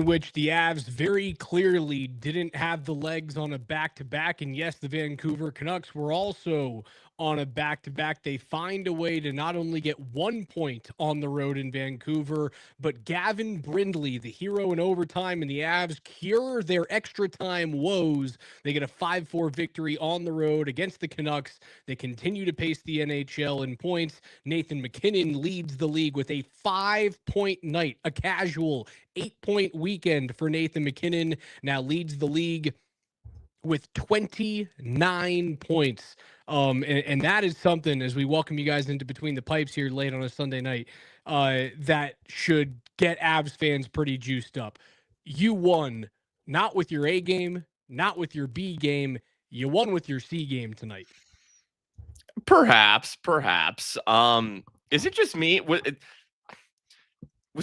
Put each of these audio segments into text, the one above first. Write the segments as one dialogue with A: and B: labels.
A: in which the Avs very clearly didn't have the legs on a back-to-back. And yes, the Vancouver Canucks were also on a back-to-back. They find a way to not only get 1 point on the road in Vancouver, but Gavin Brindley, the hero in overtime, and the Avs cure their extra time woes. They get a 5-4 victory on the road against the Canucks. They continue to pace the NHL in points. Nathan MacKinnon leads the league with a 5-point night, a casual 8-point weekend for Nathan MacKinnon. Now leads the league with 29 points. And that is something, as we welcome you guys into Between the Pipes here late on a Sunday night, that should get Avs fans pretty juiced up. You won, not with your A game, not with your B game. You won with your C game tonight.
B: Perhaps. Is it just me? Was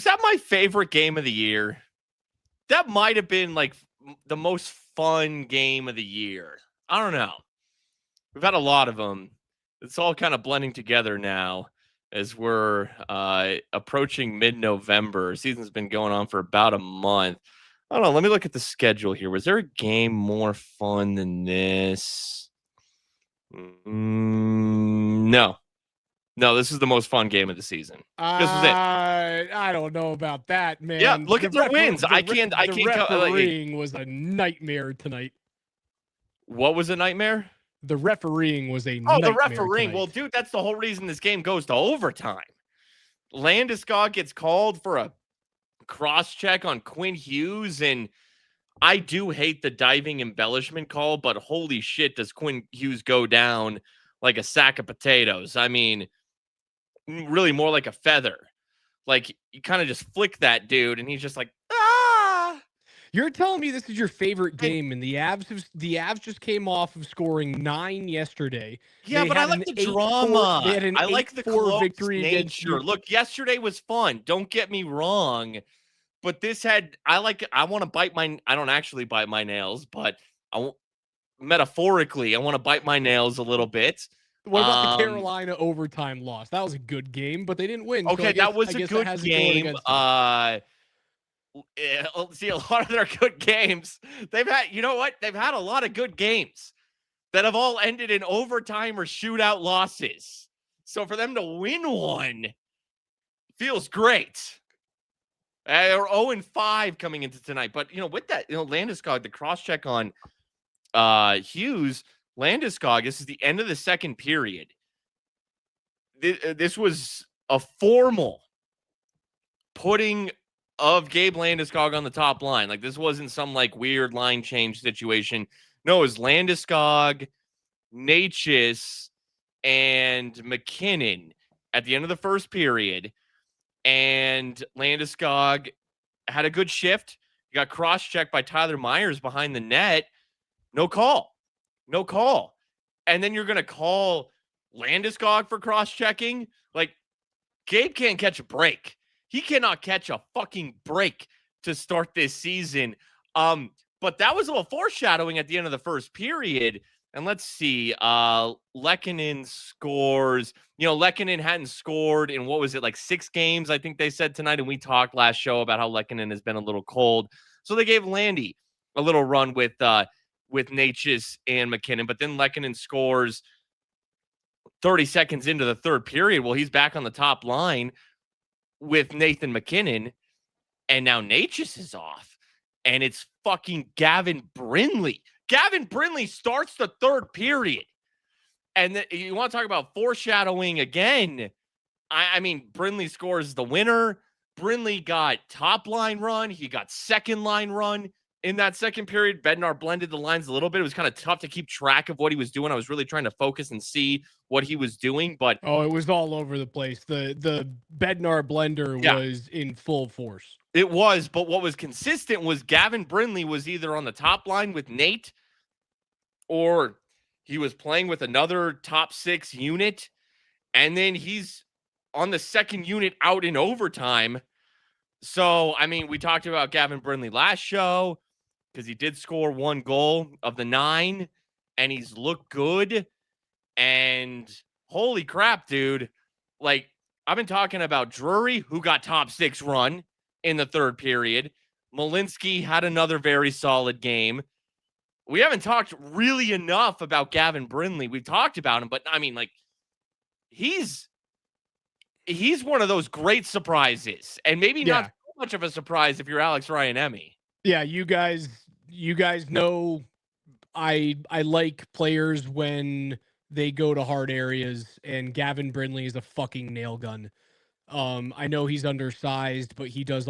B: that my favorite game of the year? That might have been like the most fun game of the year. I don't know. We've had a lot of them. It's all kind of blending together now as we're approaching mid-November. Season's been going on for about a month. I don't know. Let me look at the schedule here. Was there a game more fun than this? No, this is the most fun game of the season. This was it.
A: I don't know about that, man.
B: Yeah, look at the wins. I can't.
A: The refereeing was a nightmare tonight.
B: What was a nightmare?
A: The refereeing was a nightmare.
B: The refereeing.
A: Tonight.
B: Well, dude, that's the whole reason this game goes to overtime. Landeskog gets called for a cross-check on Quinn Hughes, and I do hate the diving embellishment call, but holy shit, does Quinn Hughes go down like a sack of potatoes. I mean, really more like a feather. Like, you kind of just flick that dude, and he's just like, ah!
A: You're telling me this is your favorite game, and the Avs just came off of scoring 9 yesterday.
B: Yeah, but I like the drama. I like the close victory nature. Look, yesterday was fun. Don't get me wrong. But this had, I want to bite my, I don't actually bite my nails, but metaphorically, I want to bite my nails a little bit.
A: What about the Carolina overtime loss? That was a good game, but they didn't win.
B: Okay, that was a good game. See, a lot of their good games, they've had, you know what? They've had a lot of good games that have all ended in overtime or shootout losses. So for them to win one feels great. They're 0-5 coming into tonight. But, with that, Landeskog, the cross-check on Hughes, Landeskog, this is the end of the second period. This was a formal putting of Gabe Landeskog on the top line. Like, this wasn't some, weird line change situation. No, it was Landeskog, Nichushkin, and MacKinnon at the end of the first period. And Landeskog had a good shift. He got cross-checked by Tyler Myers behind the net. No call. And then you're going to call Landeskog for cross-checking? Gabe can't catch a break. He cannot catch a fucking break to start this season. But that was a little foreshadowing at the end of the first period. And let's see. Lehkonen scores. Lehkonen hadn't scored in, 6 games, I think they said tonight. And we talked last show about how Lehkonen has been a little cold. So they gave Landy a little run with Nichushkin and MacKinnon. But then Lehkonen scores 30 seconds into the third period. Well, he's back on the top line with Nathan MacKinnon, and now Nichushkin is off, and it's fucking Gavin Brindley. Gavin Brindley starts the third period, and you want to talk about foreshadowing again. I mean, Brindley scores the winner. Brindley got top line run. He got second line run in that second period. Bednar blended the lines a little bit. It was kind of tough to keep track of what he was doing. I was really trying to focus and see what he was doing, but
A: it was all over the place. The Bednar blender was in full force.
B: It was, but what was consistent was Gavin Brindley was either on the top line with Nate, or he was playing with another top 6 unit, and then he's on the second unit out in overtime. So, I mean, we talked about Gavin Brindley last show because he did score 1 goal of the 9, and he's looked good. And holy crap, dude. I've been talking about Drury, who got top 6 run in the third period. Malinsky had another very solid game. We haven't talked really enough about Gavin Brindley. We've talked about him, but I mean, like, he's one of those great surprises, and maybe not
A: Yeah.
B: so much of a surprise if you're Alex Ryan-Emmy.
A: Yeah, you guys know I like players when they go to hard areas, and Gavin Brindley is a fucking nail gun. I know he's undersized, but he does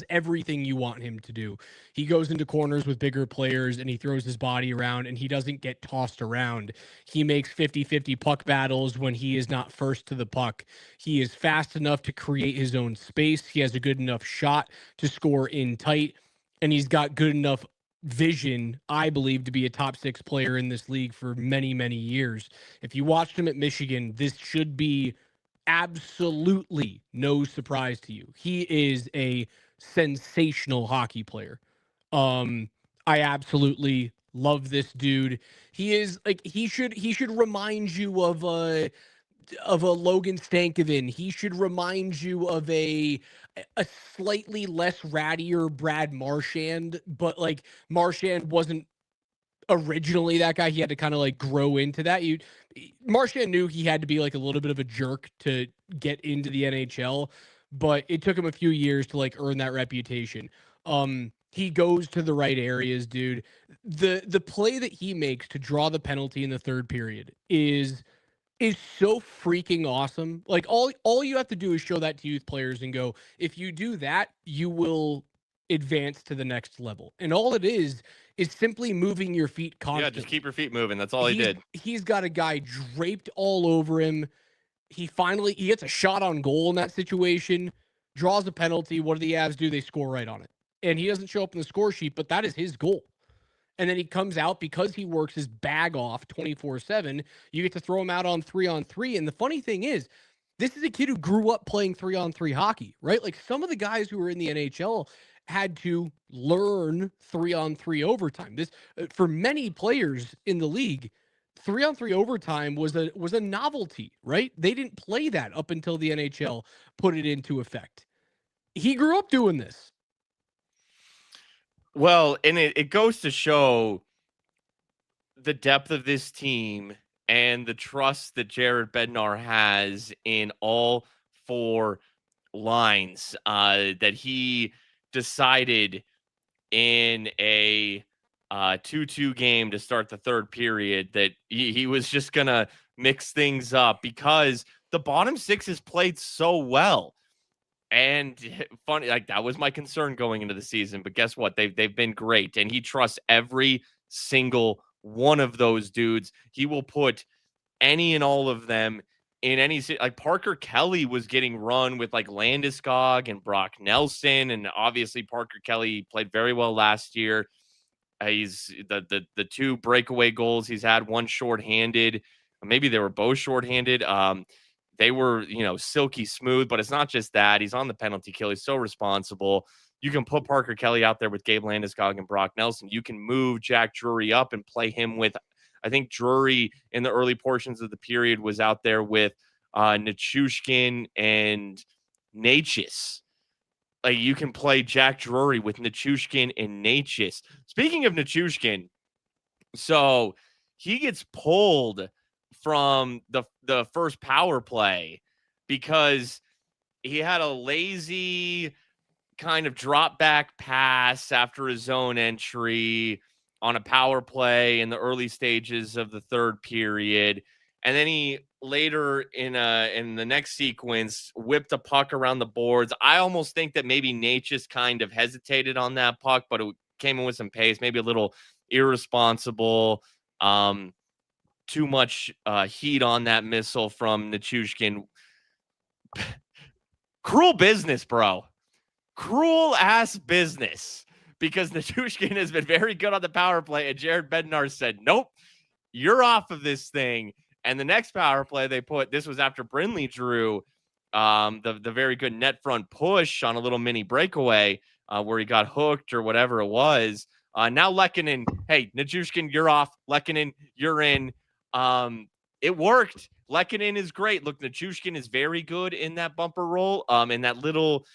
A: everything you want him to do. He goes into corners with bigger players and he throws his body around and he doesn't get tossed around. He makes 50-50 puck battles when he is not first to the puck. He is fast enough to create his own space. He has a good enough shot to score in tight, and he's got good enough vision, I believe, to be a top 6 player in this league for many, many years. If you watched him at Michigan, this should be absolutely no surprise to you. He is a sensational hockey player. I absolutely love this dude. He is like he should remind you of a Logan Stankoven. He should remind you of a slightly less rattier Brad Marchand, but like Marchand wasn't originally that guy. He had to kind of like grow into that. Marchand knew he had to be like a little bit of a jerk to get into the NHL, but it took him a few years to like earn that reputation. He goes to the right areas, dude. The play that he makes to draw the penalty in the third period is so freaking awesome. Like all you have to do is show that to youth players and go, if you do that, you will advance to the next level. And all it is simply moving your feet constantly.
B: Yeah, just keep your feet moving. That's all he did.
A: He's got a guy draped all over him. He gets a shot on goal in that situation, draws a penalty. What do the Avs do? They score right on it. And he doesn't show up in the score sheet, but that is his goal. And then he comes out because he works his bag off 24/7. You get to throw him out on 3-on-3. And the funny thing is, this is a kid who grew up playing 3-on-3 hockey, right? Like some of the guys who were in the NHL had to learn 3-on-3 overtime. This for many players in the league, 3-on-3 overtime was a novelty, right? They didn't play that up until the NHL put it into effect. He grew up doing this.
B: Well, and it goes to show the depth of this team and the trust that Jared Bednar has in all 4 lines that he decided in a 2-2 game to start the third period that he was just going to mix things up because the bottom 6 has played so well. And funny, like that was my concern going into the season, but guess what? They've been great, and he trusts every single one of those dudes. He will put any and all of them in any, like Parker Kelly was getting run with like Landeskog and Brock Nelson, and obviously Parker Kelly played very well last year. He's the 2 breakaway goals he's had, one shorthanded, maybe they were both shorthanded. They were, silky smooth, but it's not just that. He's on the penalty kill. He's so responsible. You can put Parker Kelly out there with Gabe Landeskog and Brock Nelson. You can move Jack Drury up and play him with, I think Drury in the early portions of the period was out there with Nichushkin and Necas. Like you can play Jack Drury with Nichushkin and Necas. Speaking of Nichushkin, so he gets pulled from the first power play because he had a lazy kind of drop back pass after his zone entry on a power play in the early stages of the third period. And then he later in the next sequence whipped a puck around the boards. I almost think that maybe Necas kind of hesitated on that puck, but it came in with some pace, maybe a little irresponsible. Too much heat on that missile from Nichushkin. Cruel business, bro. Cruel ass business. Because Nichushkin has been very good on the power play, and Jared Bednar said, nope, you're off of this thing. And the next power play they put, this was after Brindley drew the very good net front push on a little mini breakaway where he got hooked or whatever it was. Now Lehkonen, hey, Nichushkin, you're off. Lehkonen, you're in. It worked. Lehkonen is great. Look, Nichushkin is very good in that bumper roll, in that little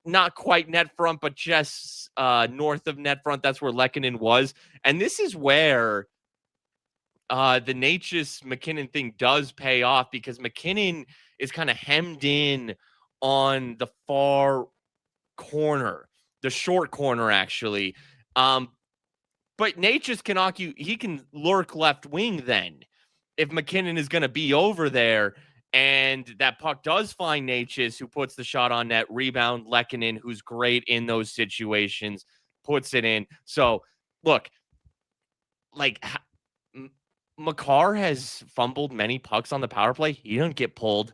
B: not quite net front, but just north of net front. That's where Lehkonen was. And this is where the Natchez McKinnon thing does pay off, because McKinnon is kind of hemmed in on the far corner, the short corner, actually. But Natchez he can lurk left wing then if McKinnon is going to be over there. And that puck does find Natchez, who puts the shot on net, rebound Lehkonen, who's great in those situations, puts it in. So, look, like, Makar has fumbled many pucks on the power play. He doesn't get pulled.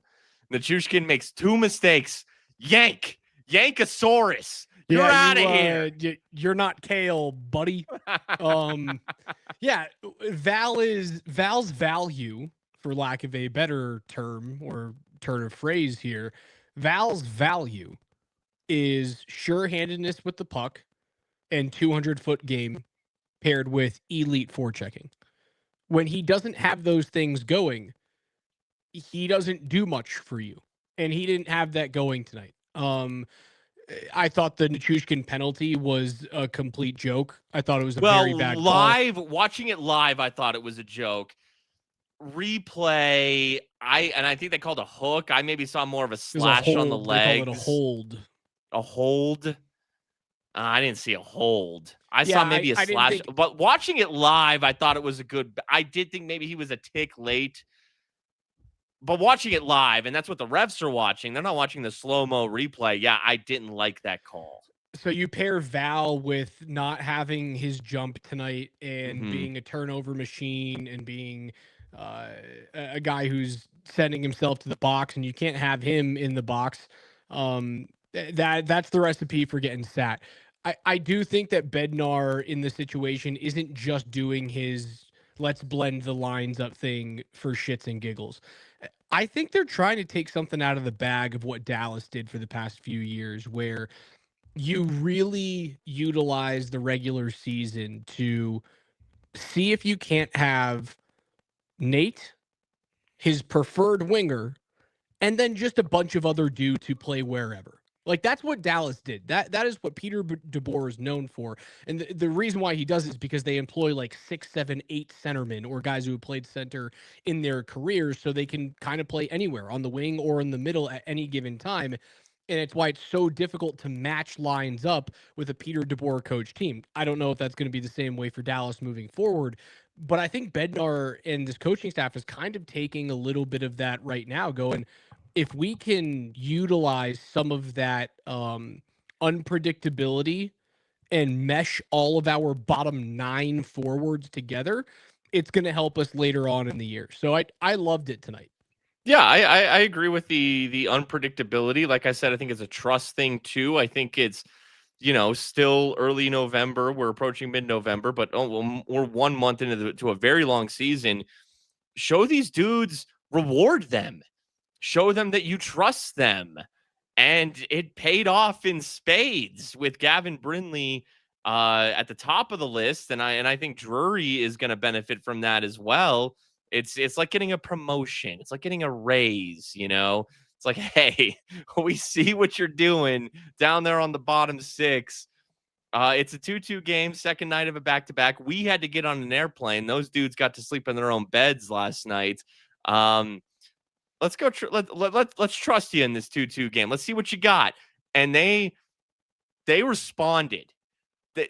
B: Nichushkin makes 2 mistakes. Yankosaurus. You're out of here.
A: You're not Cale, buddy. Yeah, Val's value, for lack of a better term or turn of phrase here, Val's value is sure-handedness with the puck and 200-foot game paired with elite forechecking. When he doesn't have those things going, he doesn't do much for you. And he didn't have that going tonight. I thought the Nichushkin penalty was a complete joke. I thought it was a very bad call.
B: Watching it live, I thought it was a joke. Replay, I think they called a hook. I maybe saw more of a slash on the legs.
A: They call it a hold.
B: A hold? I didn't see a hold. I saw maybe a slash. But watching it live, I thought it was I did think maybe he was a tick late. But watching it live, and that's what the refs are watching. They're not watching the slow-mo replay. Yeah, I didn't like that call.
A: So you pair Val with not having his jump tonight and being a turnover machine and being a guy who's sending himself to the box, and you can't have him in the box. That's the recipe for getting sat. I do think that Bednar in the situation isn't just doing his let's blend the lines up thing for shits and giggles. I think they're trying to take something out of the bag of what Dallas did for the past few years, where you really utilize the regular season to see if you can't have Nate, his preferred winger, and then just a bunch of other dudes who play wherever. Like, that's what Dallas did. That is what Peter DeBoer is known for. And the reason why he does it is because they employ like 6, 7, 8 centermen or guys who have played center in their careers, so they can kind of play anywhere on the wing or in the middle at any given time. And it's why it's so difficult to match lines up with a Peter DeBoer coach team. I don't know if that's going to be the same way for Dallas moving forward, but I think Bednar and this coaching staff is kind of taking a little bit of that right now, going, if we can utilize some of that unpredictability and mesh all of our bottom 9 forwards together, it's going to help us later on in the year. So I loved it tonight.
B: Yeah, I agree with the unpredictability. Like I said, I think it's a trust thing too. I think it's, still early November. We're approaching mid-November, but we're 1 month into a very long season. Show these dudes, reward them. Show them that you trust them. And it paid off in spades with Gavin Brindley at the top of the list. And I think Drury is going to benefit from that as well. It's like getting a promotion. It's like getting a raise, It's like, hey, we see what you're doing down there on the bottom 6. It's a 2-2 game, second night of a back-to-back. We had to get on an airplane. Those dudes got to sleep in their own beds last night. Let's go. Let's trust you in this 2-2 game. Let's see what you got. And they responded.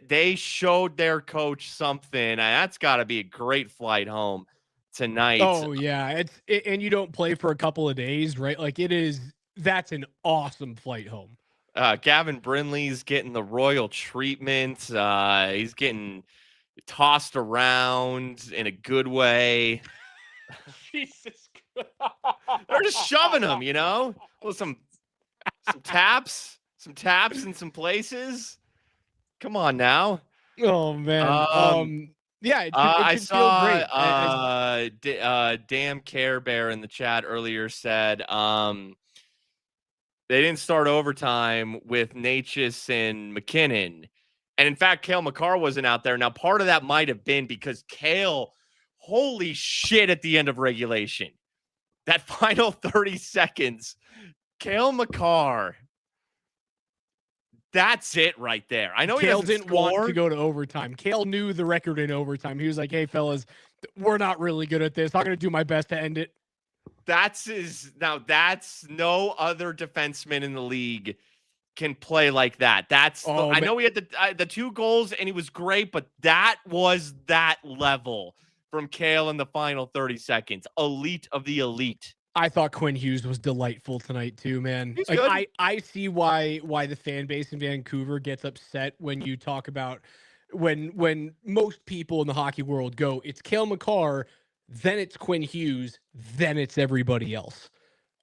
B: They showed their coach something. And that's got to be a great flight home tonight.
A: Oh yeah, and you don't play for a couple of days, right? Like, that's an awesome flight home.
B: Gavin Brindley's getting the royal treatment. He's getting tossed around in a good way.
A: Jesus.
B: They're just shoving him, with some taps in some places. Come on now.
A: Oh man. Yeah, it should feel
B: great. Damn Care Bear in the chat earlier said they didn't start overtime with Natchez and McKinnon. And in fact, Cale Makar wasn't out there. Now, part of that might have been because Cale, holy shit, at the end of regulation. That final 30 seconds, Cale Makar That's it right there. I know he
A: Cale
B: doesn't
A: didn't want
B: score.
A: to go to overtime. Cale knew the record in overtime. He was like, hey, fellas, we're not really good at this. I'm going to do my best to end it.
B: That's no other defenseman in the league can play like that. I know he had the 2 goals and he was great, but that was that level from Cale in the final 30 seconds. Elite of the elite.
A: I thought Quinn Hughes was delightful tonight too, man.
B: He's
A: Like
B: good.
A: I see why the fan base in Vancouver gets upset when you talk about when most people in the hockey world go, it's Cale Makar, then it's Quinn Hughes, then it's everybody else.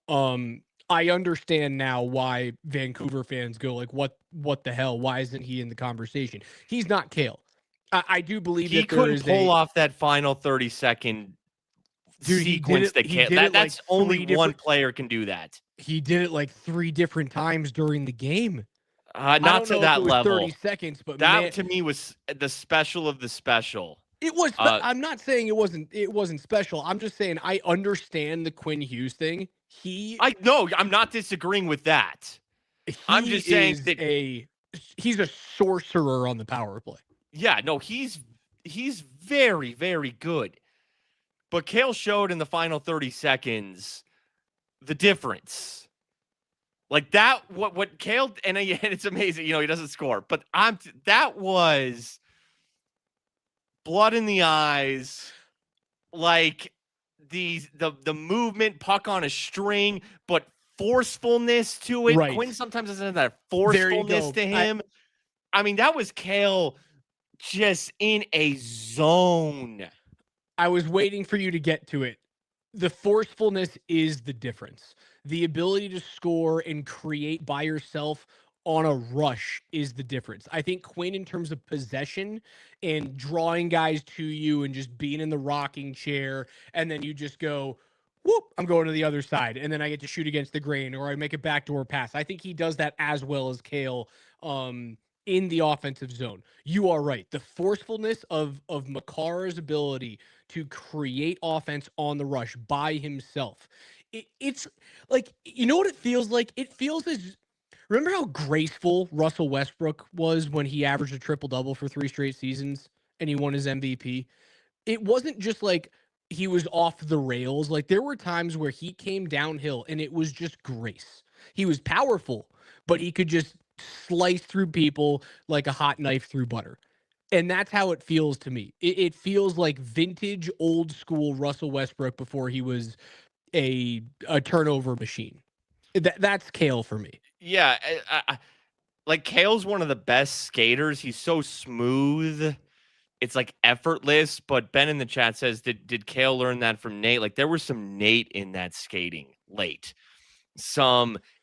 A: I understand now why Vancouver fans go like, what the hell? Why isn't he in the conversation? He's not Cale. I do believe
B: He
A: that there
B: couldn't
A: is
B: pull off that final 30-second sequence that Cale. That's only one player can do that.
A: He did it like 3 different times during the game.
B: Not to that level.
A: 30 seconds, but
B: that to me was the special of the special.
A: It was. I'm not saying it wasn't special. I'm just saying I understand the Quinn Hughes thing.
B: I'm not disagreeing with that. I'm just saying that
A: he's a sorcerer on the power play.
B: Yeah, no, he's very, very good. But Cale showed in the final 30 seconds the difference. Like that, what Cale, and it's amazing, he doesn't score, but that was blood in the eyes, like the movement, puck on a string, but forcefulness to it.
A: Right.
B: Quinn sometimes doesn't have that forcefulness to him. I mean, that was Cale just in a zone.
A: I was waiting for you to get to it. The forcefulness is the difference. The ability to score and create by yourself on a rush is the difference. I think Quinn, in terms of possession and drawing guys to you and just being in the rocking chair, and then you just go, whoop, I'm going to the other side, and then I get to shoot against the grain, or I make a backdoor pass. I think he does that as well as Cale in the offensive zone. You are right. The forcefulness of Makar's ability to create offense on the rush by himself. It's like, you know what it feels like? It feels as, remember how graceful Russell Westbrook was when he averaged a triple-double for 3 straight seasons and he won his MVP? It wasn't just like he was off the rails. Like, there were times where he came downhill and it was just grace. He was powerful, but he could just slice through people like a hot knife through butter. And that's how it feels to me. It feels like vintage, old school Russell Westbrook before he was a turnover machine. That's Cale for me.
B: Yeah, like Cale's one of the best skaters. He's so smooth. It's like effortless. But Ben in the chat says, did Cale learn that from Nate? Like, there was some Nate in that skating late.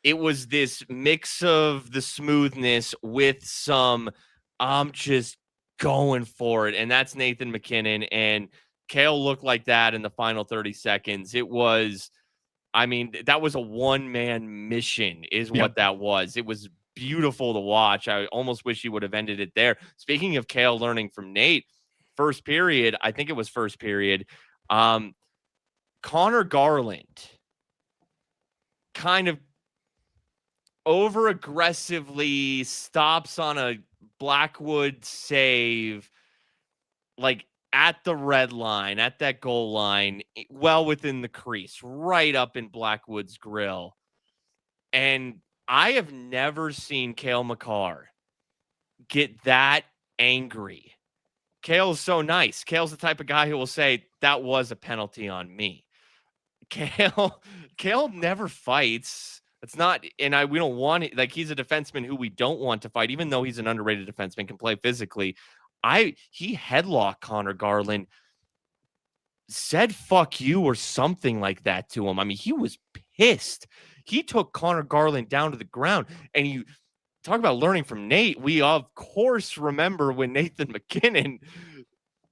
B: It was this mix of the smoothness with some, I'm just going for it. And that's Nathan McKinnon. And Cale looked like that in the final 30 seconds. It was, that was a one-man mission is what that was. It was beautiful to watch. I almost wish he would have ended it there. Speaking of Cale learning from Nate, first period, Connor Garland kind of over-aggressively stops on a Blackwood save, like at the red line, at that goal line, well within the crease, right up in Blackwood's grill. And I have never seen Cale Makar get that angry. Cale's so nice. Cale's the type of guy who will say, that was a penalty on me. Cale never fights. It's not, and we don't want it. Like, he's a defenseman who we don't want to fight, even though he's an underrated defenseman, can play physically. He headlocked Connor Garland, said fuck you or something like that to him. He was pissed. He took Connor Garland down to the ground. And you talk about learning from Nate. We, of course, remember when Nathan McKinnon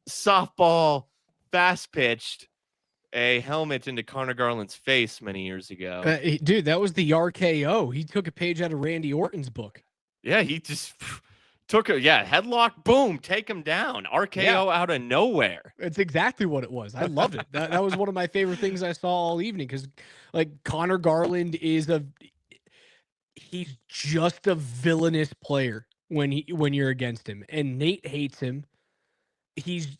B: softball fast pitched a helmet into Connor Garland's face many years ago.
A: Dude, that was the RKO. He took a page out of Randy Orton's book.
B: Yeah, he just took headlock, boom, take him down. RKO out of nowhere.
A: It's exactly what it was. I loved it. That was one of my favorite things I saw all evening, because like Connor Garland he's just a villainous player when you're against him, and Nate hates him. He's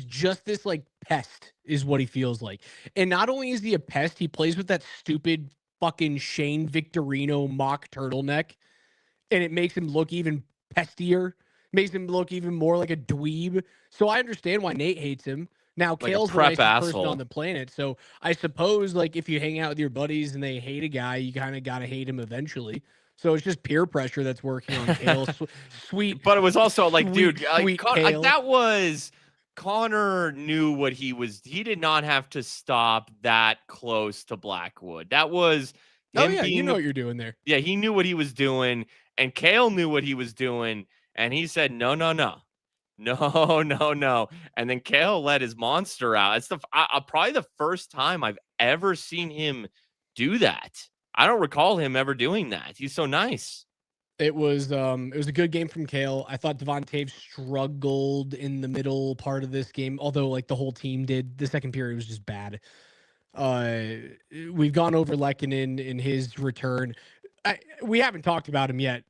A: just this like pest is what he feels like. And not only is he a pest, he plays with that stupid fucking Shane Victorino mock turtleneck, and it makes him look even pestier, makes him look even more like a dweeb. So I understand why Nate hates him. Now,
B: Like a
A: Cale's the
B: prep
A: nicest person
B: asshole.
A: on the planet, so I suppose like if you hang out with your buddies and they hate a guy, you kind of got to hate him eventually. So it's just peer pressure that's working on Cale. Sweet,
B: But it was also like, dude,
A: sweet Cale.
B: that was Connor knew what he was. He did not have to stop that close to Blackwood. That was
A: Oh
B: him
A: yeah, you
B: being
A: know what you're doing there.
B: yeah, he knew what he was doing, and Cale knew what he was doing, and he said, no, no, no. No, no, no. And then Cale let his monster out. It's probably the first time I've ever seen him do that. I don't recall him ever doing that. He's so nice.
A: It was a good game from Cale. I thought Devon Taves struggled in the middle part of this game, although like the whole team did. The second period was just bad. We've gone over Lehkonen in his return. We haven't talked about him yet.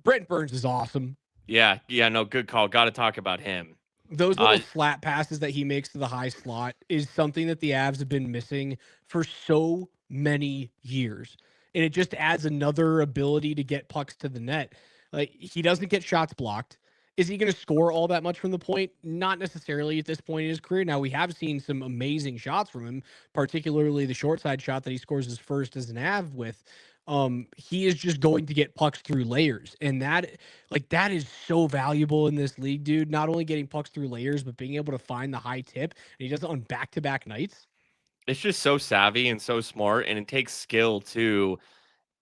A: Brent Burns is awesome.
B: Yeah, no, good call. Got to talk about him.
A: Those little flat passes that he makes to the high slot is something that the Avs have been missing for so many years. And it just adds another ability to get pucks to the net. Like, he doesn't get shots blocked. Is he going to score all that much from the point? Not necessarily at this point in his career. Now, we have seen some amazing shots from him, particularly the short side shot that he scores his first as an Av with. He is just going to get pucks through layers. And that is so valuable in this league, dude. Not only getting pucks through layers, but being able to find the high tip. And he does it on back-to-back nights.
B: It's just so savvy and so smart, and it takes skill too.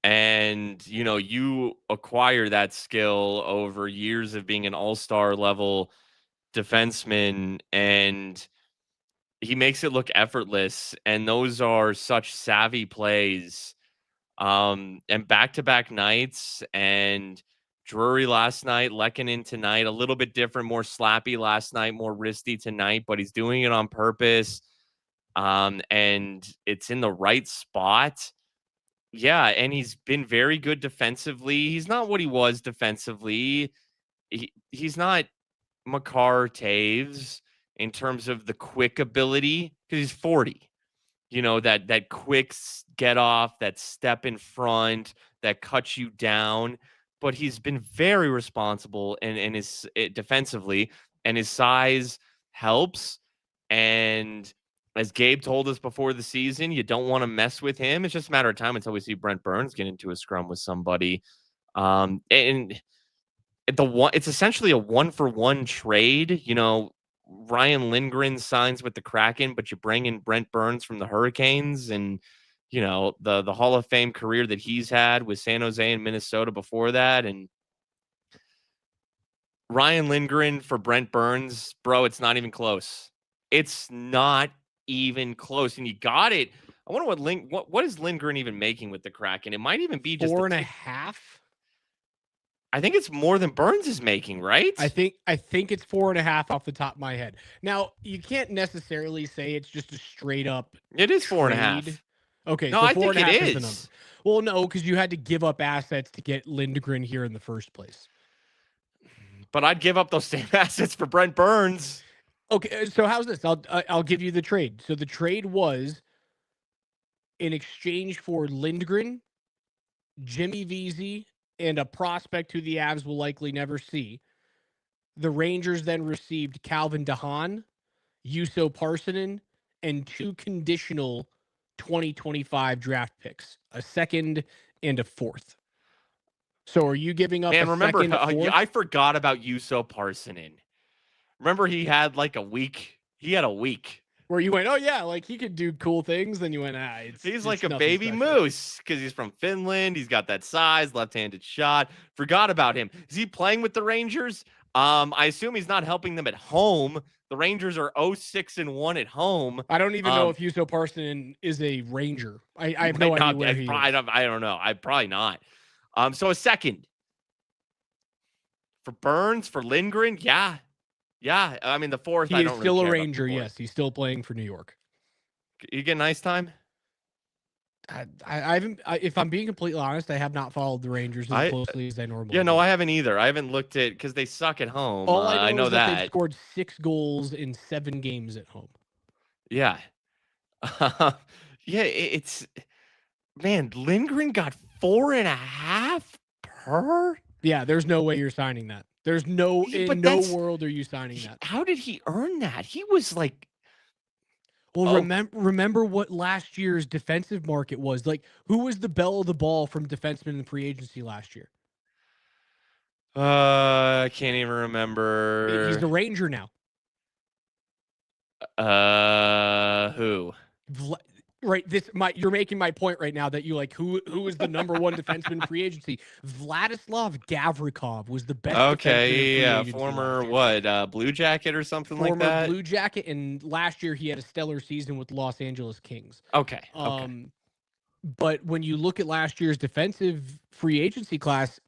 B: And, you acquire that skill over years of being an all-star level defenseman, and he makes it look effortless. And those are such savvy plays. And back-to-back nights, and Drury last night, Lehkonen tonight, a little bit different, more slappy last night, more wristy tonight, but he's doing it on purpose. And it's in the right spot. Yeah, and he's been very good defensively. He's not what he was defensively. He's not Makar Taves in terms of the quick ability, because he's 40. That quick get off, that step in front, that cuts you down. But he's been very responsible and his defensively, and his size helps. And as Gabe told us before the season, you don't want to mess with him. It's just a matter of time until we see Brent Burns get into a scrum with somebody. And it's essentially a 1-for-1 trade. Ryan Lindgren signs with the Kraken, but you bring in Brent Burns from the Hurricanes, and the Hall of Fame career that he's had with San Jose and Minnesota before that. And Ryan Lindgren for Brent Burns, bro, it's not even close. It's not even close. And you got it. I wonder what is Lindgren even making with the Kraken? It might even be just
A: 4.5.
B: I think it's more than Burns is making, right?
A: I think it's 4.5 off the top of my head. Now, you can't necessarily say it's just a straight up.
B: It is 4.5.
A: Okay,
B: no,
A: so
B: I think it is
A: the number. Well, no, because you had to give up assets to get Lindgren here in the first place.
B: But I'd give up those same assets for Brent Burns.
A: Okay, so how's this? I'll give you the trade. So the trade was in exchange for Lindgren, Jimmy Vesey, and a prospect who the Avs will likely never see. The Rangers then received Calvin DeHaan, Juuso Parssinen, and 2 conditional 2025 draft picks, a second and a fourth. So are you giving up
B: Man,
A: a
B: remember,
A: second, fourth?
B: I forgot about Juuso Parssinen. Remember, he had like a week. He had a week.
A: Where you went, oh yeah, like he could do cool things. Then you went,
B: he's like a baby moose because he's from Finland. He's got that size, left-handed shot. Forgot about him. Is he playing with the Rangers? I assume he's not helping them at home. The Rangers are 0-6-1 at home.
A: I don't even know if Juuso Parssinen is a Ranger. I have no idea where he is.
B: I don't know. I probably not. So a second for Burns, for Lindgren, yeah. I mean, the fourth.
A: He is still a Ranger. Yes, he's still playing for New York.
B: You get nice time.
A: I haven't. If I'm being completely honest, I have not followed the Rangers as closely as I normally
B: Yeah, no,
A: do.
B: I haven't either. I haven't looked at because they suck at home.
A: All I
B: I
A: know
B: know
A: is that they've
B: that.
A: scored 6 goals in 7 games at home.
B: Yeah. Yeah, it's man, Lindgren got 4.5 per.
A: Yeah, there's no way you're signing that. There's no
B: But
A: in no
B: that's
A: world are you signing that.
B: how did he earn that? He was like,
A: Well,
B: oh,
A: remember what last year's defensive market was. Like, who was the belle of the ball from defensemen in free agency last year?
B: I can't even
A: He's
B: remember.
A: the Ranger now.
B: Who?
A: Right, you're making my point right now that you like who is the number one defenseman in free agency. Vladislav Gavrikov was the best defenseman in free
B: Yeah,
A: agency
B: former
A: last year.
B: Blue Jacket or something like
A: Former
B: that.
A: Blue Jacket, and last year he had a stellar season with Los Angeles Kings.
B: Okay.
A: But when you look at last year's defensive free agency class,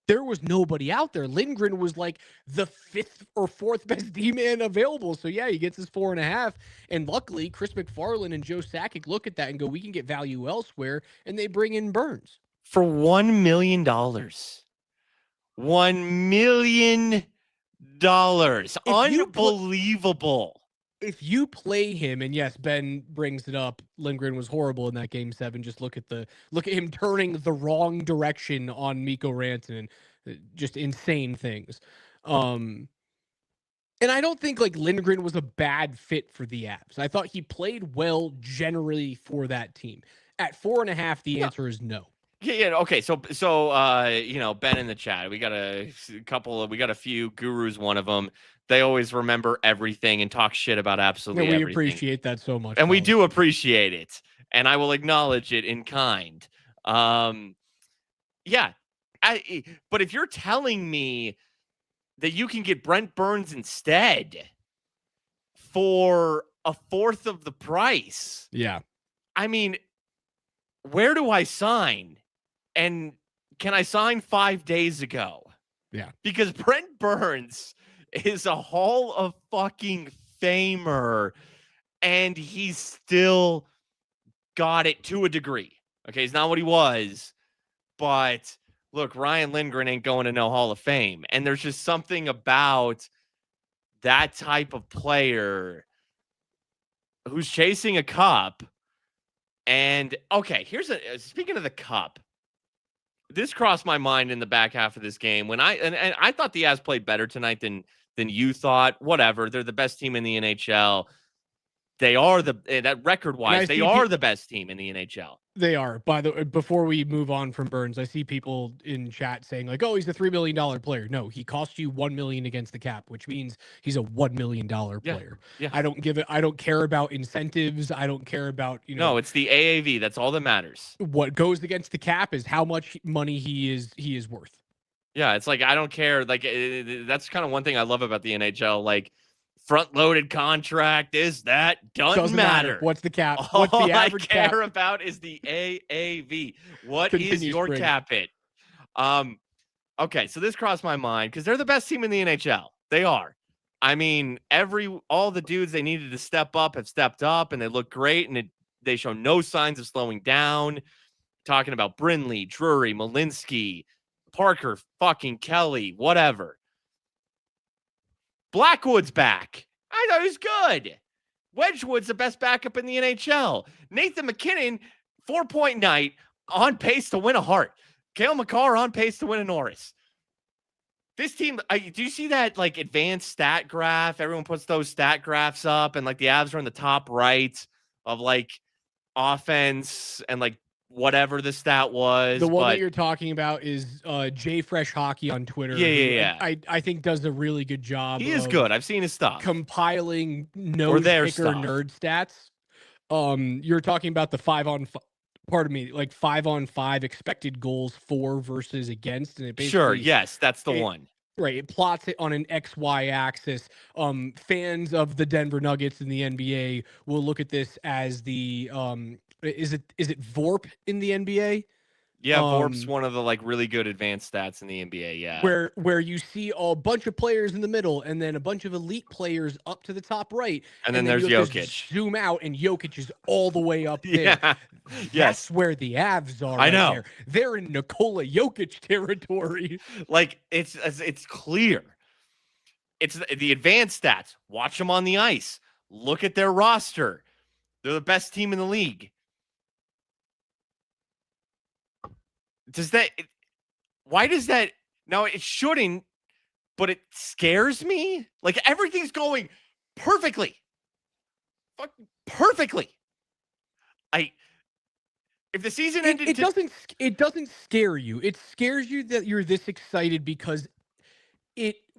A: there was nobody out there. Lindgren was like the 5th or 4th best D-man available. So yeah, he gets his 4.5. And luckily, Chris McFarland and Joe Sakic look at that and go, we can get value elsewhere. And they bring in Burns.
B: For $1 million. $1 million. Unbelievable.
A: If you play him, and yes, Ben brings it up, Lindgren was horrible in that game 7. Just look at him turning the wrong direction on Mikko Rantanen, just insane things. And I don't think like Lindgren was a bad fit for the Avs. I thought he played well generally for that team. At 4.5, the answer is no.
B: Yeah. Okay. So Ben in the chat, we got a few gurus. One of them, they always remember everything and talk shit about absolutely everything.
A: We appreciate that so much.
B: And we do appreciate it. And I will acknowledge it in kind. Yeah. But if you're telling me that you can get Brent Burns instead for 1/4 of the price.
A: Yeah.
B: I mean, where do I sign? And can I sign 5 days ago?
A: Yeah.
B: Because Brent Burns is a Hall of fucking Famer, and he's still got it to a degree. Okay, he's not what he was, but look, Ryan Lindgren ain't going to no Hall of Fame. And there's just something about that type of player who's chasing a cup. And okay, speaking of the cup, this crossed my mind in the back half of this game when I thought the Avs played better tonight than you thought. Whatever, they're the best team in the NHL. They are that record-wise, they are the best team in the NHL.
A: They are. By the way, before we move on from Burns, I see people in chat saying like, "Oh, he's a $3 million player." No, he cost you $1 million against the cap, which means he's a $1 million player.
B: Yeah.
A: I don't care about incentives. I don't care about
B: No, it's the AAV. That's all that matters.
A: What goes against the cap is how much money he is worth.
B: Yeah, it's like I don't care. Like that's kind of one thing I love about the NHL. Like front-loaded contract doesn't matter.
A: What's the cap?
B: All
A: What's the average
B: I care
A: cap?
B: about is the AAV. What is your
A: Springer.
B: cap hit? Okay, so this crossed my mind because they're the best team in the NHL. They are. I mean, all the dudes they needed to step up have stepped up, and they look great, and they show no signs of slowing down. Talking about Brindley, Drury, Malinsky, Parker, fucking Kelly, whatever. Blackwood's back. I thought he was good. Wedgwood's the best backup in the NHL. Nathan McKinnon, 4-point night, on pace to win a Hart. Cale Makar on pace to win a Norris. This team, do you see that like advanced stat graph? Everyone puts those stat graphs up, and like the Avs are in the top right of like offense and like whatever the stat was.
A: The one that you're talking about is J Fresh Hockey on Twitter.
B: Yeah.
A: I think does a really good job.
B: He is good. I've seen his stuff.
A: Compiling nerd stats. You're talking about the 5-on-5 expected goals for versus against, and it basically
B: sure. Yes, that's the one.
A: Right, it plots it on an XY axis. Fans of the Denver Nuggets in the NBA will look at this as the is it VORP in the NBA?
B: Yeah, VORP's one of the like really good advanced stats in the NBA. Yeah,
A: where you see a bunch of players in the middle and then a bunch of elite players up to the top right,
B: and then
A: you
B: there's
A: have to
B: Jokic.
A: zoom out, and Jokic is all the way up there.
B: Yeah,
A: That's
B: yes,
A: where the Avs are.
B: I
A: right
B: know.
A: there. They're in Nikola Jokic territory.
B: Like it's clear. It's the advanced stats. Watch them on the ice. Look at their roster. They're the best team in the league. Why does that? No, it shouldn't, but it scares me. Like everything's going perfectly. Perfectly. If the season ended,
A: it doesn't scare you. It scares you that you're this excited because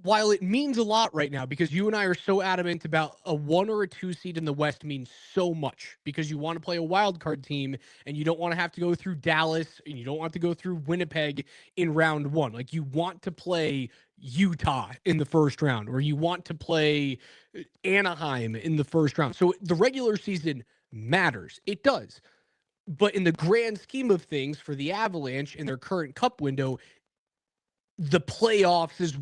A: while it means a lot right now, because you and I are so adamant about a 1 or a 2 seed in the West means so much, because you want to play a wild card team and you don't want to have to go through Dallas and you don't want to go through Winnipeg in round 1. Like, you want to play Utah in the first round, or you want to play Anaheim in the first round. So the regular season matters. It does. But in the grand scheme of things, for the Avalanche in their current cup window, the playoffs is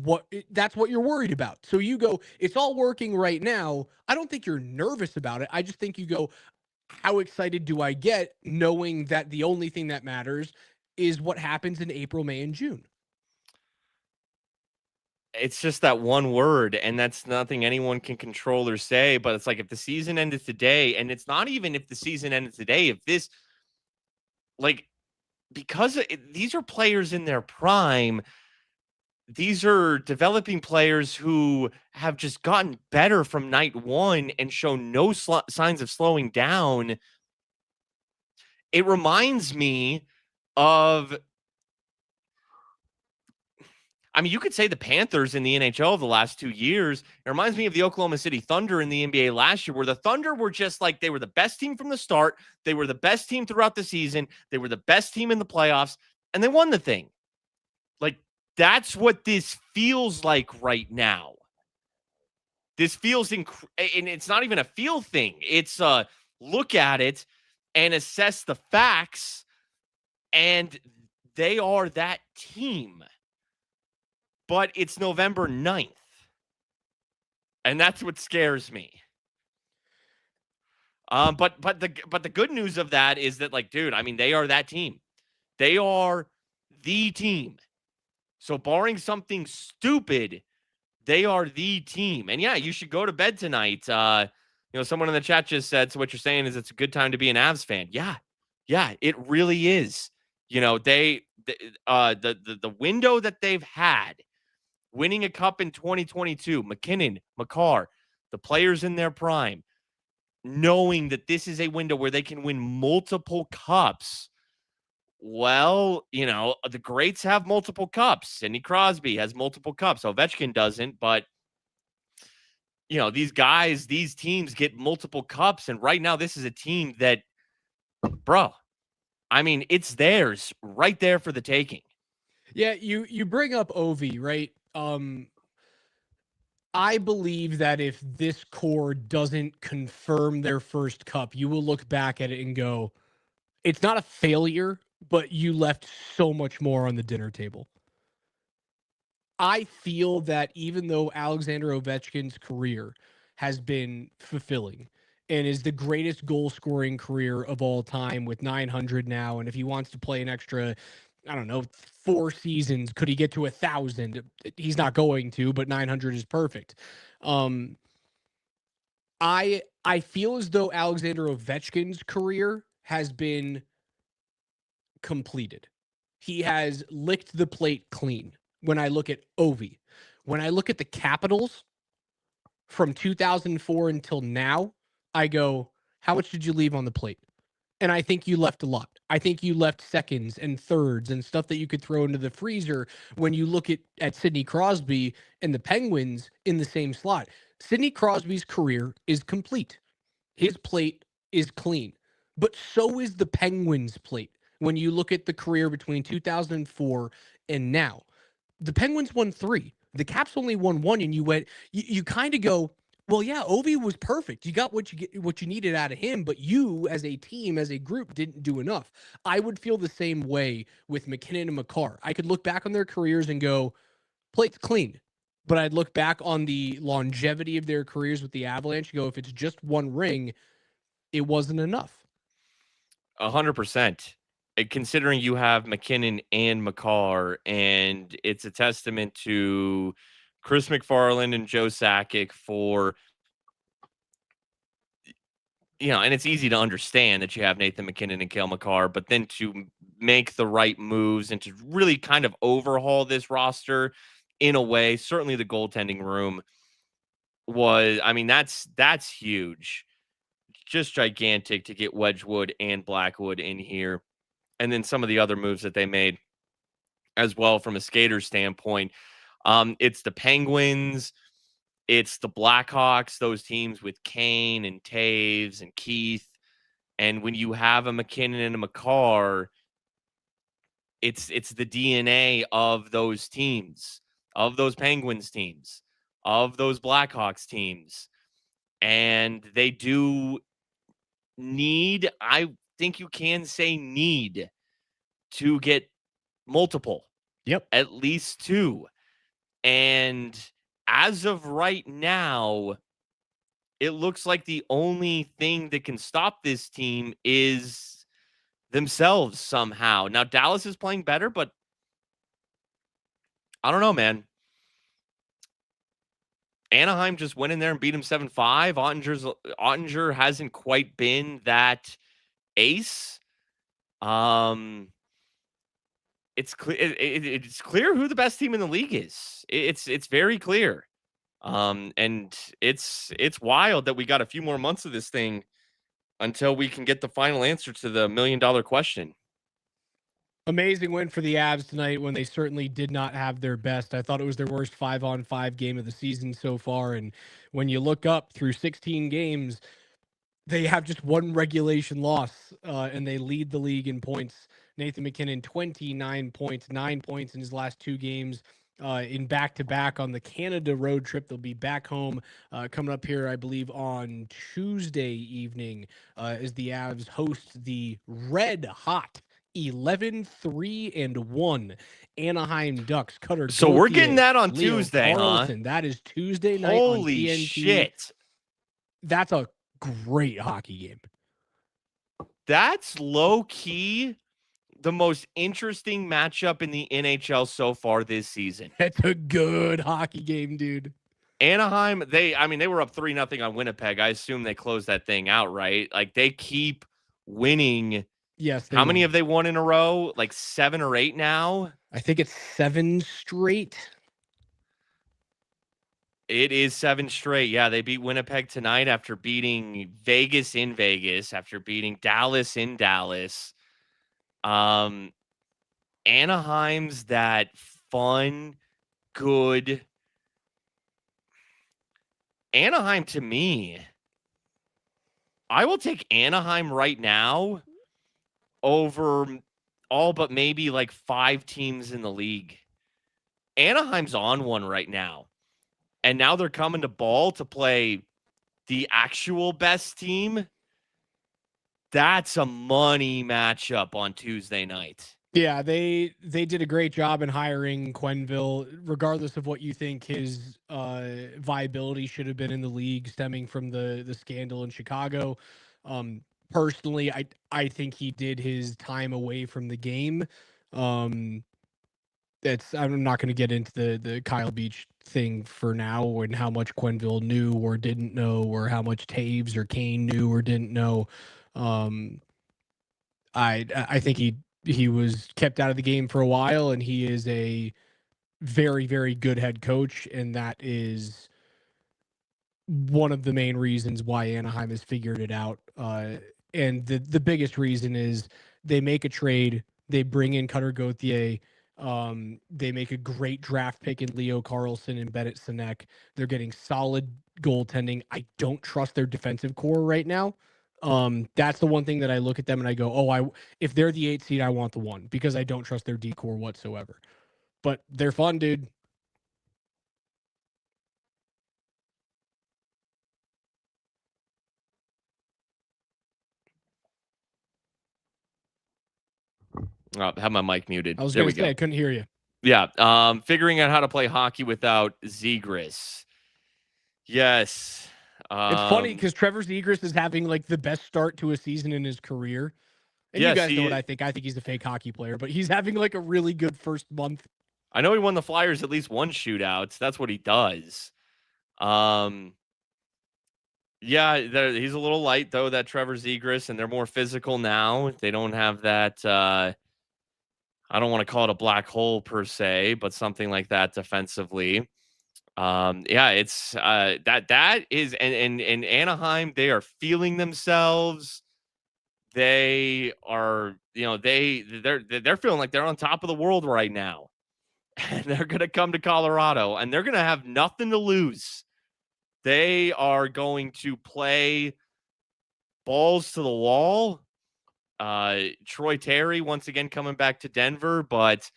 A: that's what you're worried about. So you go, it's all working right now. I don't think you're nervous about it. I just think you go, how excited do I get knowing that the only thing that matters is what happens in April, May, and June?
B: It's just that one word, and that's nothing anyone can control or say. But it's like, if the season ended today, and it's not even if the season ended today, if this, like, because these are players in their prime, these are developing players who have just gotten better from night one and show no signs of slowing down. It reminds me of, I mean, you could say the Panthers in the NHL the last 2 years. It reminds me of the Oklahoma City Thunder in the NBA last year, where the Thunder were just like, they were the best team from the start. They were the best team throughout the season. They were the best team in the playoffs, and they won the thing. Like, that's what this feels like right now. This feels, and it's not even a feel thing. It's look at it and assess the facts, and they are that team. But it's November 9th, and that's what scares me. But the good news of that is that, like, dude, I mean, they are that team. They are the team. So barring something stupid, they are the team. And yeah, you should go to bed tonight. Someone in the chat just said, so what you're saying is it's a good time to be an Avs fan. Yeah, it really is. The window that they've had, winning a cup in 2022, McKinnon, Makar, the players in their prime, knowing that this is a window where they can win multiple cups. Well, the greats have multiple cups. Sidney Crosby has multiple cups. Ovechkin doesn't, but these guys, these teams get multiple cups. And right now, this is a team that, bro, I mean, it's theirs right there for the taking.
A: Yeah, you bring up Ovi, right? I believe that if this core doesn't confirm their first cup, you will look back at it and go, it's not a failure, but you left so much more on the dinner table. I feel that even though Alexander Ovechkin's career has been fulfilling and is the greatest goal-scoring career of all time with 900 now, and if he wants to play an extra, I don't know, 4 seasons, could he get to 1,000? He's not going to, but 900 is perfect. I feel as though Alexander Ovechkin's career has been completed. He has licked the plate clean. When I look at Ovi, when I look at the Capitals from 2004 until now, I go, how much did you leave on the plate? And I think you left a lot. I think you left seconds and thirds and stuff that you could throw into the freezer when you look at Sidney Crosby and the Penguins in the same slot. Sidney Crosby's career is complete. His plate is clean. But so is the Penguins' plate when you look at the career between 2004 and now. The Penguins won 3. The Caps only won 1, and you kind of go, Well, yeah, Ovi was perfect. You got what you needed out of him, but you as a team, as a group, didn't do enough. I would feel the same way with McKinnon and Makar. I could look back on their careers and go, plate's clean. But I'd look back on the longevity of their careers with the Avalanche and go, if it's just one ring, it wasn't enough.
B: 100%. Considering you have McKinnon and Makar, and it's a testament to Chris McFarland and Joe Sakic for, and it's easy to understand that you have Nathan McKinnon and Cale Makar, but then to make the right moves and to really kind of overhaul this roster in a way, certainly the goaltending room was, that's huge. Just gigantic to get Wedgwood and Blackwood in here. And then some of the other moves that they made as well from a skater standpoint. It's the Penguins, it's the Blackhawks, those teams with Kane and Taves and Keith. And when you have a McKinnon and a Makar, it's the DNA of those teams, of those Penguins teams, of those Blackhawks teams. And they do need, I think you can say need, to get multiple.
A: Yep.
B: At least two. And as of right now, it looks like the only thing that can stop this team is themselves somehow. Now, Dallas is playing better, but I don't know, man. Anaheim just went in there and beat him 7-5. Ottinger hasn't quite been that ace. It's clear. It's clear who the best team in the league is. It's very clear. And it's wild that we got a few more months of this thing until we can get the final answer to the $1 million question.
A: Amazing win for the Avs tonight when they certainly did not have their best. I thought it was their worst 5-on-5 game of the season so far. And when you look up through 16 games, they have just one regulation loss, and they lead the league in points. Nathan McKinnon, 29 points, 9 points in his last two games. In back-to-back on the Canada road trip. They'll be back home coming up here, I believe, on Tuesday evening as the Avs host the red-hot 11-3-1 Anaheim Ducks. Cutter
B: So
A: Gauthier,
B: we're getting that on
A: Leo
B: Tuesday,
A: Carlson.
B: huh?
A: That is Tuesday night
B: Holy
A: on TNT.
B: shit.
A: That's a great hockey game.
B: That's low-key the most interesting matchup in the NHL so far this season.
A: That's a good hockey game, dude.
B: Anaheim, they were up 3-0 on Winnipeg. I assume they closed that thing out, right? Like, they keep winning.
A: Yes.
B: How many have they won in a row? Like 7 or 8 now?
A: I think it's 7 straight.
B: It is 7 straight. Yeah, they beat Winnipeg tonight after beating Vegas in Vegas, after beating Dallas in Dallas. Anaheim's that fun, good. Anaheim, to me, I will take Anaheim right now over all but maybe like 5 teams in the league. Anaheim's on one right now. And now they're coming to Ball to play the actual best team. That's a money matchup on Tuesday night.
A: Yeah, they did a great job in hiring Quenneville, regardless of what you think his viability should have been in the league stemming from the scandal in Chicago. Personally, I think he did his time away from the game. I'm not going to get into the Kyle Beach thing for now and how much Quenneville knew or didn't know, or how much Taves or Kane knew or didn't know. I think he was kept out of the game for a while, and he is a very, very good head coach, and that is one of the main reasons why Anaheim has figured it out. And the biggest reason is they make a trade, they bring in Cutter Gauthier, they make a great draft pick in Leo Carlson and Bennett Sinek. They're getting solid goaltending. I don't trust their defensive core right now. That's the one thing that I look at them and I go, if they're the 8 seed, I want the 1, because I don't trust their D core whatsoever. But they're fun, dude.
B: Have my mic muted.
A: I was
B: There
A: going
B: we
A: to say,
B: go.
A: I couldn't hear you.
B: Yeah. Figuring out how to play hockey without Zegras. Yes.
A: It's funny because Trevor Zegras is having like the best start to a season in his career. And you
B: yes,
A: guys know what I think. I think he's a fake hockey player, but he's having like a really good first month.
B: I know he won the Flyers at least one shootout. That's what he does. Yeah, he's a little light though, that Trevor Zegras, and they're more physical now. They don't have that. I don't want to call it a black hole per se, but something like that defensively. Yeah, it's that is, and Anaheim, they are feeling themselves. They are, they're feeling like they're on top of the world right now, and they're gonna come to Colorado, and they're gonna have nothing to lose. They are going to play balls to the wall. Troy Terry once again coming back to Denver, but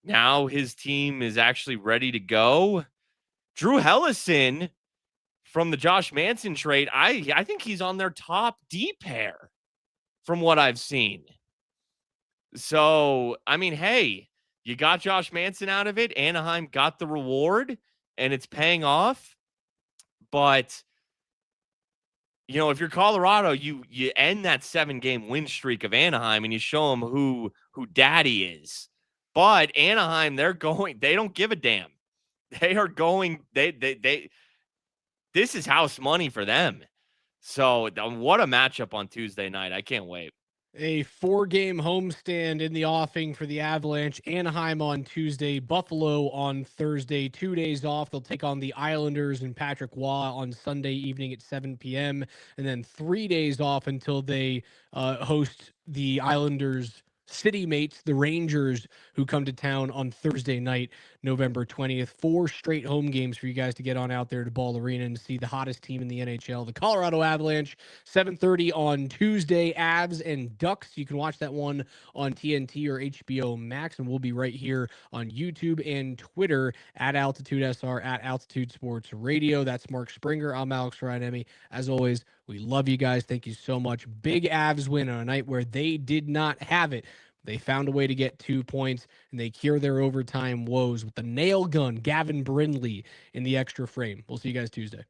B: now his team is actually ready to go. Drew Hellison from the Josh Manson trade, I think he's on their top D pair from what I've seen. So, I mean, hey, you got Josh Manson out of it. Anaheim got the reward, and it's paying off. But, if you're Colorado, you end that 7-game win streak of Anaheim, and you show them who daddy is. But Anaheim, they don't give a damn. They are going, this is house money for them. So what a matchup on Tuesday night. I can't wait.
A: A 4-game homestand in the offing for the Avalanche. Anaheim on Tuesday, Buffalo on Thursday. 2 days off. They'll take on the Islanders and Patrick Roy on Sunday evening at 7 p.m. And then 3 days off until they host the Islanders' city mates, the Rangers, who come to town on Thursday night, November 20th. 4 straight home games for you guys to get on out there to Ball Arena and see the hottest team in the NHL, the Colorado Avalanche. 7:30 on Tuesday, Avs and Ducks. You can watch that one on TNT or HBO Max, and we'll be right here on YouTube and Twitter at Altitude SR, at Altitude Sports Radio. That's Mark Springer. I'm Alex Ryanemi. As always, we love you guys. Thank you so much. Big Avs win on a night where they did not have it. They found a way to get 2 points, and they cure their overtime woes with the nail gun, Gavin Brindley, in the extra frame. We'll see you guys Tuesday.